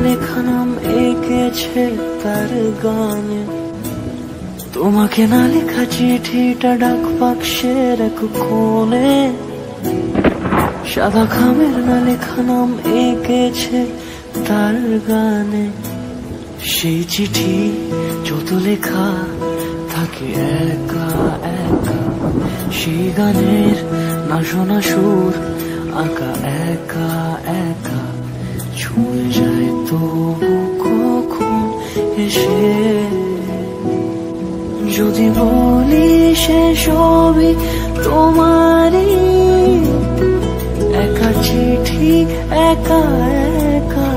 লেখা নাম এঁকেছে তার গানে, তোমাকে না লেখা চিঠিটা ডাক বাক্সের এক কোণে, সাদা খামের না লেখা নাম এঁকেছে তার গানে। সেই চিঠি যত লেখা থাকে একা একা, সেই গানের না শোনা সুর আঁকা একা একা, ছুঁয়ে যায় তবু কখন এসে। যদি বলি সে সবই তোমারই, একা চিঠি একা একা।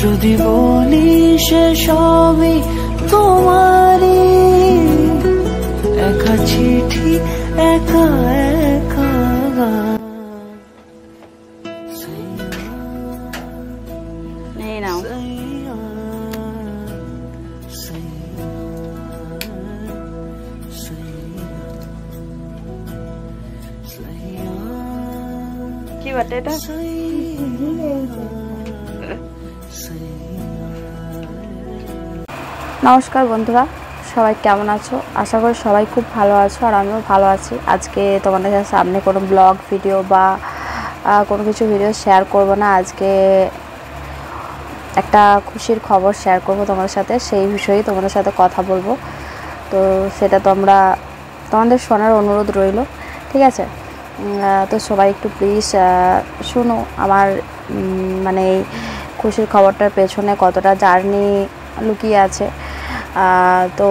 যদি বলি সে সবই তোমারই, একা চিঠি একা একা। কি বটে এটা? নমস্কার বন্ধুরা, সবাই কেমন আছো? আশা করি সবাই খুব ভালো আছো, আর আমিও ভালো আছি। আজকে তোমাদের সামনে কোনো ব্লগ ভিডিও বা কোনো কিছু ভিডিও শেয়ার করব না। আজকে একটা খুশির খবর শেয়ার করব তোমাদের সাথে, সেই বিষয়ে তোমাদের সাথে কথা বলবো। তো সেটা তোমাদের শোনার অনুরোধ রইল, ঠিক আছে? তো সবাই একটু প্লিজ শুনো আমার মানে এই খুশির খবরটার পেছনে কতটা জার্নি লুকিয়ে আছে। তো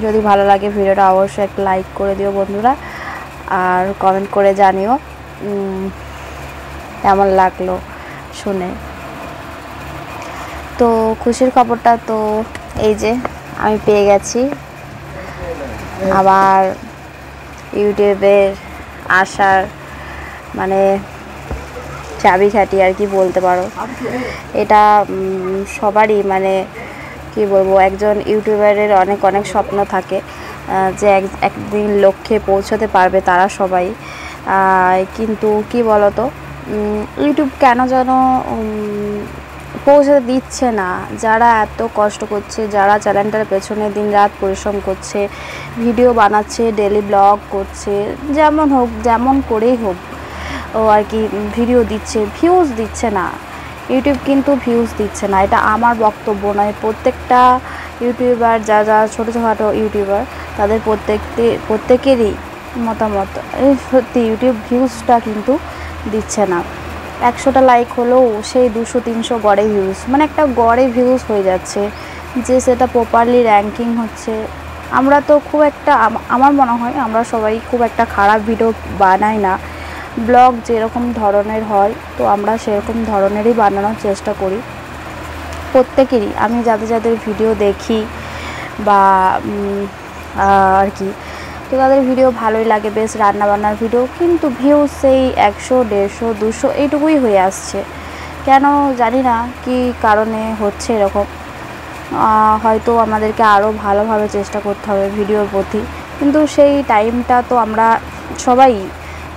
যদি ভালো লাগে ভিডিওটা অবশ্যই একটা লাইক করে দিও বন্ধুরা, আর কমেন্ট করে জানিও কেমন লাগলো শুনে। তো খুশির খবরটা তো এই যে আমি পেয়ে গেছি, আবার ইউটিউবের আসার মানে চাবিকাঠি আর কি বলতে পারো। এটা সবারই মানে কি বলবো, একজন ইউটিউবারের অনেক অনেক স্বপ্ন থাকে যে একদিন লক্ষ্যে পৌঁছতে পারবে তারা সবাই। কিন্তু কি বলতো, ইউটিউব কেন যেন পৌঁছতে দিচ্ছে না। যারা এত কষ্ট করছে, যারা চ্যানেলটার পেছনে দিন রাত পরিশ্রম করছে, ভিডিও বানাচ্ছে, ডেলি ব্লগ করছে, যেমন হোক যেমন করেই হোক ও আর কি ভিডিও দিচ্ছে, ভিউজ দিচ্ছে না। ইউটিউব কিন্তু ভিউজ দিচ্ছে না, এটা আমার বক্তব্য নয়। প্রত্যেকটা ইউটিউবার যারা ছোটোখাটো ইউটিউবার তাদের প্রত্যেকেরই মতামত, সত্যি ইউটিউব ভিউজটা কিন্তু দিচ্ছে না। 100টা লাইক হলেও সেই 200-300 গড়ে ভিউজ, মানে একটা গড়ে ভিউজ হয়ে যাচ্ছে, যে সেটা প্রপারলি র্যাঙ্কিং হচ্ছে। আমরা তো খুব একটা, আমার মনে হয় আমরা সবাই খুব একটা খারাপ ভিডিও বানাই না। ব্লগ যেরকম ধরনের হয় তো আমরা সেরকম ধরনেরই বানানোর চেষ্টা করি প্রত্যেকেরই। আমি যাদের ভিডিও দেখি বা আর কি, তো তাদের ভিডিও ভালোই লাগে, বেশ রান্নাবান্নার ভিডিও, কিন্তু ভিউ সেই 100, 150, 200 এইটুকুই হয়ে আসছে। কেন জানি না কি কারণে হচ্ছে এরকম। হয়তো আমাদেরকে আরও ভালোভাবে চেষ্টা করতে হবে ভিডিওর প্রতি, কিন্তু সেই টাইমটা তো আমরা সবাই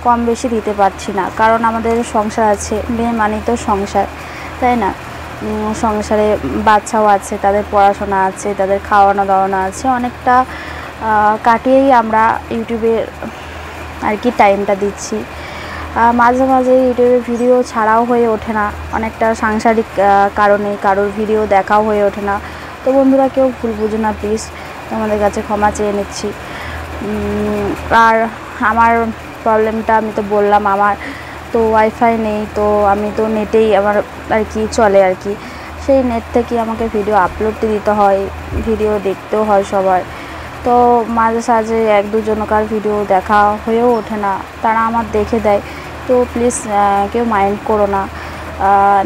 কম বেশি দিতে পারছি না, কারণ আমাদের সংসার আছে, মেয়ে মানে তো সংসার, তাই না? সংসারে বাচ্চাও আছে, তাদের পড়াশোনা আছে, তাদের খাওয়ানো দাওয়ানো আছে, অনেকটা কাটিয়েই আমরা ইউটিউবে আর কি টাইমটা দিচ্ছি। মাঝে মাঝে ইউটিউবে ভিডিও ছাড়াও হয়ে ওঠে না, অনেকটা সাংসারিক কারণে কারোর ভিডিও দেখাও হয়ে ওঠে না। তো বন্ধুরা কেউ ভুল বুঝো না প্লিজ, তোমাদের কাছে ক্ষমা চেয়ে নিচ্ছি। আর আমার প্রবলেমটা আমি তো বললাম, আমার তো ওয়াইফাই নেই, তো আমি তো নেটেই আমার আর কি চলে আর কি। সেই নেট থেকে আমাকে ভিডিও আপলোড দিতে হয়, ভিডিও দেখতেও হয় সবার। তো মাঝে সাঝে 1-2 জনকার ভিডিও দেখা হয়েও ওঠে না, তারা আমার দেখে দেয়। তো প্লিজ কেউ মাইন্ড করো না,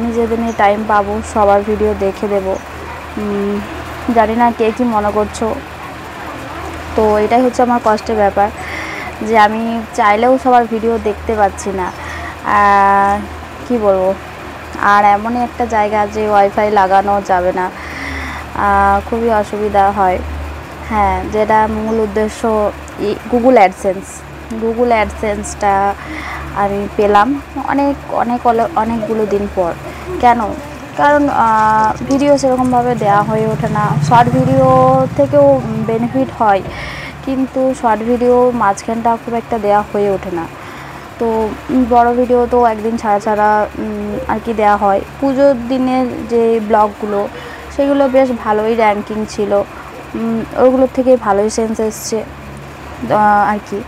নিজেদের নিয়ে টাইম পাবো সবার ভিডিও দেখে দেব। জানি না কে কী মনে করছো, তো এটাই হচ্ছে আমার কষ্টের ব্যাপার, যে আমি চাইলেও সবার ভিডিও দেখতে পাচ্ছি না। কি বলবো, আর এমনই একটা জায়গা যে ওয়াইফাই লাগানো যাবে না, খুবই অসুবিধা হয়। হ্যাঁ, যেটা মূল উদ্দেশ্য গুগল অ্যাডসেন্স, গুগল অ্যাডসেন্সটা আমি পেলাম অনেকগুলো দিন পর। কেন? কারণ ভিডিও সেরকমভাবে দেওয়া হয়ে ওঠে না। শর্ট ভিডিও থেকেও বেনিফিট হয়, কিন্তু শর্ট ভিডিও মাঝখানটা খুব একটা দেওয়া হয়ে ওঠে না। তো বড় ভিডিও তো একদিন ছাড়া আর কি দেওয়া হয়। পুজোর দিনের যে ব্লগগুলো সেগুলো বেশ ভালোই র্যাঙ্কিং ছিল, ওইগুলোর থেকে ভালোই সেন্স এসছে আর কি।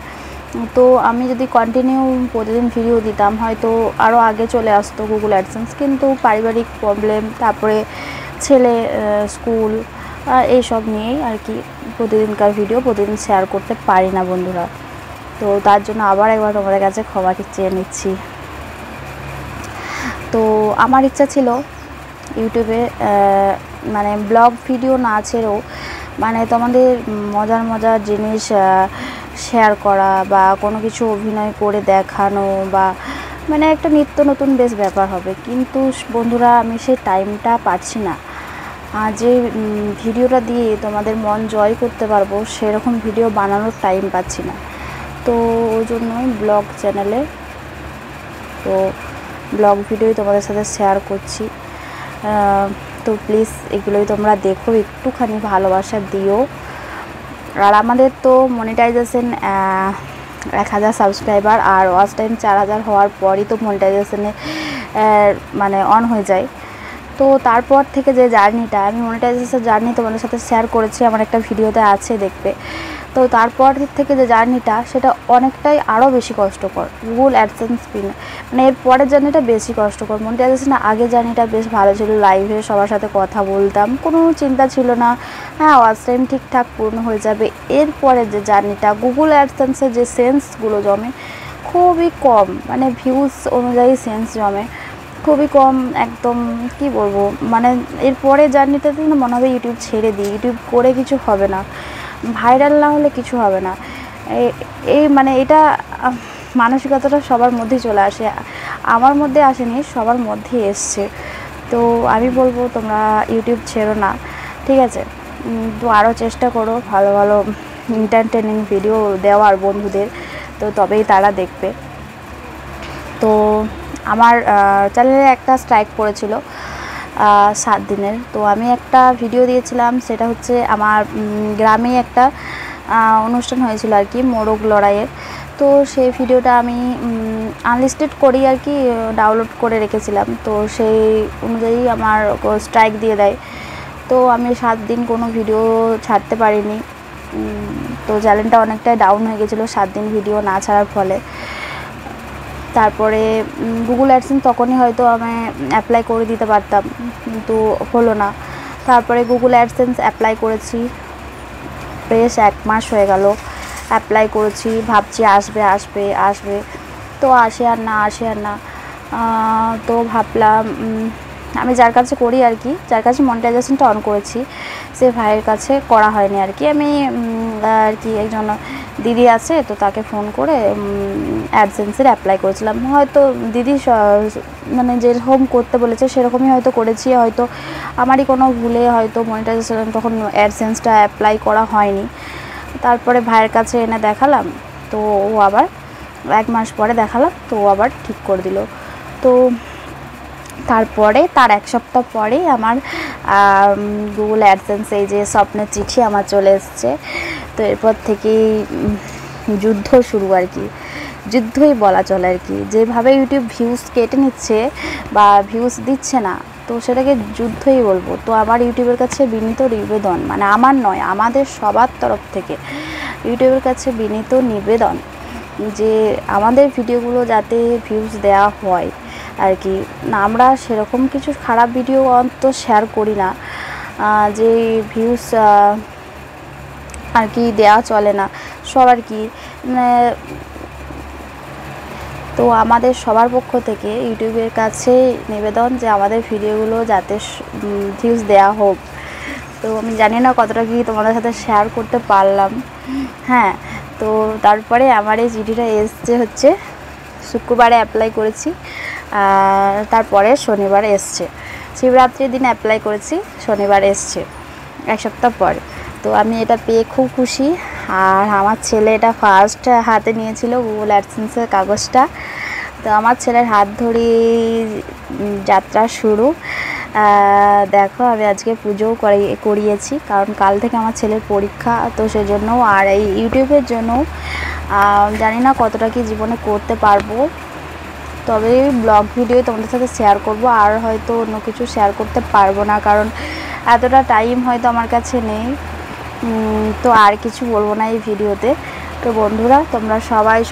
তো আমি যদি কন্টিনিউ প্রতিদিন ভিডিও দিতাম হয়তো আরও আগে চলে আসতো গুগল অ্যাডসেন্স, কিন্তু পারিবারিক প্রবলেম, তারপরে ছেলে স্কুল এইসব নিয়েই আর কি প্রতিদিনকার ভিডিও প্রতিদিন শেয়ার করতে পারি না বন্ধুরা। তো তার জন্য আবার একবার তোমাদের কাছে ক্ষমা চেয়ে নিচ্ছি। তো আমার ইচ্ছা ছিল ইউটিউবে মানে ব্লগ ভিডিও না ছেড়েও মানে তোমাদের মজার জিনিস শেয়ার করা বা কোনো কিছু অভিনয় করে দেখানো, বা মানে একটা নিত্য নতুন বেশ ব্যাপার হবে। কিন্তু বন্ধুরা আমি সেই টাইমটা পাচ্ছি না। যে ভিডিওটা দিয়ে তোমাদের মন জয় করতে পারবো সেরকম ভিডিও বানানোর টাইম পাচ্ছি না। তো ওই জন্যই ব্লগ চ্যানেলে তো ব্লগ ভিডিওই তোমাদের সাথে শেয়ার করছি। তো প্লিজ এগুলোই তোমরা দেখো, একটুখানি ভালোবাসা দিও। আর আমাদের তো মনিটাইজেশন 1000 সাবস্ক্রাইবার আর ওয়াচ টাইম 4000 হওয়ার পরই তো মনিটাইজেশনে মানে অন হয়ে যায়। তো তারপর থেকে যে জার্নিটা, আমি মনিটাইজেশন জার্নি তোমাদের সাথে শেয়ার করেছি, আমার একটা ভিডিওতে আছে দেখবে। তো তারপর থেকে যে জার্নিটা সেটা অনেকটাই আরও বেশি কষ্টকর। গুগল অ্যাডসেন্স মানে এর পরের জার্নিটা বেশি কষ্টকর। মনিটাইজেশনের আগে জার্নিটা বেশ ভালো ছিল, লাইভে সবার সাথে কথা বলতাম, কোনো চিন্তা ছিল না, হ্যাঁ ওয়াচ টাইম ঠিকঠাক পূর্ণ হয়ে যাবে। এরপরে যে জার্নিটা, গুগল অ্যাডসেন্সের যে সেন্সগুলো জমে খুবই কম, মানে ভিউজ অনুযায়ী সেন্স জমে খুবই কম, একদম কি বলবো। মানে এরপরে জার্নিটাতে মনে হবে ইউটিউব ছেড়ে দিই, ইউটিউব করে কিছু হবে না, ভাইরাল না হলে কিছু হবে না। এই মানে এটা মানসিকতাটা সবার মধ্যেই চলে আসে, আমার মধ্যে আসেনি, সবার মধ্যে এসছে। তো আমি বলবো তোমরা ইউটিউব ছেড়ো না, ঠিক আছে? তো আরও চেষ্টা করো ভালো ভালো এন্টারটেনিং ভিডিও দেওয়ার বন্ধুদের, তো তবেই তারা দেখবে। তো আমার চ্যানেলে একটা স্ট্রাইক পড়েছিল 7 দিনের। তো আমি একটা ভিডিও দিয়েছিলাম, সেটা হচ্ছে আমার গ্রামে একটা অনুষ্ঠান হয়েছিল আর কি, মোরগ লড়াইয়ের। তো সেই ভিডিওটা আমি আনলিস্টেড করি আর কি, ডাউনলোড করে রেখেছিলাম। তো সেই অনুযায়ী আমার স্ট্রাইক দিয়ে দেয়। তো আমি 7 দিন কোনো ভিডিও ছাড়তে পারিনি। তো চ্যানেলটা অনেকটাই ডাউন হয়ে গেছিলো 7 দিন ভিডিও না ছাড়ার ফলে। তারপরে গুগল অ্যাডসেন্স তখনই হয়তো আমি অ্যাপ্লাই করে দিতে পারতাম, কিন্তু হলো না। তারপরে গুগল অ্যাডসেন্স অ্যাপ্লাই করেছি, বেশ 1 মাস হয়ে গেল অ্যাপ্লাই করেছি, ভাবছি আসবে, তো আসে আর না। তো ভাবলাম আমি যার কাছে করি আর কি, যার কাছে মনিটাইজেশনটা অন করেছি, সে ভাইয়ের কাছে করা হয়নি আর কি। আমি আর কি একজন দিদি আছে, তো তাকে ফোন করে অ্যাডসেন্সের অ্যাপ্লাই করেছিলাম। হয়তো দিদি মানে যেরকম করতে বলেছে সেরকমই হয়তো করেছি, হয়তো আমারই কোনো ভুলে হয়তো মনিটাইজেশন তখন অ্যাডসেন্সটা অ্যাপ্লাই করা হয়নি। তারপরে ভাইয়ের কাছে এনে দেখালাম, তো ও আবার 1 মাস পরে দেখালাম, তো ও আবার ঠিক করে দিল। তো তারপরে তার 1 সপ্তাহ পরেই আমার গুগল অ্যাডসেন্স এই যে স্বপ্নের চিঠি আমার চলে এসছে। তো এরপর থেকেই যুদ্ধ শুরু আর কি, যুদ্ধই বলা চলে আর কি। যেভাবে ইউটিউব ভিউজ কেটে নিচ্ছে বা ভিউজ দিচ্ছে না, তো সেটাকে যুদ্ধই বলবো। তো আমার ইউটিউবের কাছে বিনীত নিবেদন, মানে আমার নয়, আমাদের সবার তরফ থেকে ইউটিউবের কাছে বিনীত নিবেদন যে আমাদের ভিডিওগুলো যাতে ভিউজ দেওয়া হয় আর কি। আমরা সেরকম কিছু খারাপ ভিডিও অন্তত শেয়ার করি না যে ভিউজ আর কি দেওয়া চলে না সবার কি। তো আমাদের সবার পক্ষ থেকে ইউটিউবের কাছে নিবেদন যে আমাদের ভিডিওগুলো যাতে ভিউজ দেওয়া হোক। তো আমি জানি না কতটা কি তোমাদের সাথে শেয়ার করতে পারলাম। হ্যাঁ, তো তারপরে আমার এই চিঠিটা এসছে হচ্ছে শুক্রবারে অ্যাপ্লাই করেছি, তারপরে শনিবার এসছে। শিবরাত্রির দিন অ্যাপ্লাই করেছি, শনিবার এসছে 1 সপ্তাহ পরে। তো আমি এটা পেয়ে খুব খুশি। আর আমার ছেলে এটা ফার্স্ট হাতে নিয়েছিল গুগল অ্যাডসেন্সের কাগজটা। তো আমার ছেলের হাত ধরেই যাত্রা শুরু। দেখো আমি আজকে পুজোও করিয়েছি, কারণ কাল থেকে আমার ছেলের পরীক্ষা, তো সেজন্য। আর এই ইউটিউবের জন্য জানি না কতটা কি জীবনে করতে পারবো, তবে ব্লগ ভিডিও তোমাদের সাথে শেয়ার করব, আর হয়তো অন্য কিছু শেয়ার করতে পারবো না, কারণ এতটা টাইম হয়তো আমার কাছে নেই। তো আর কিছু বলবো না এই ভিডিওতে। তো বন্ধুরা, তোমরা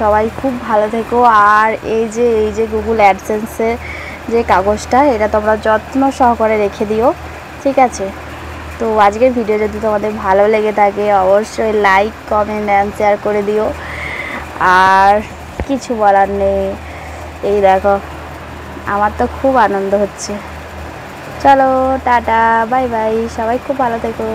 সবাই খুব ভালো থেকো। আর এই যে গুগল অ্যাডসেন্সের যে কাগজটা, এটা তোমরা যত্ন সহকারে রেখে দিও, ঠিক আছে? তো আজকের ভিডিও যদি তোমাদের ভালো লেগে থাকে অবশ্যই লাইক, কমেন্ট অ্যান্ড শেয়ার করে দিও। আর কিছু বলার নেই। এই দেখো, আমার তো খুব আনন্দ হচ্ছে। চলো টাটা, বাই বাই, সবাই খুব ভালো থেকো।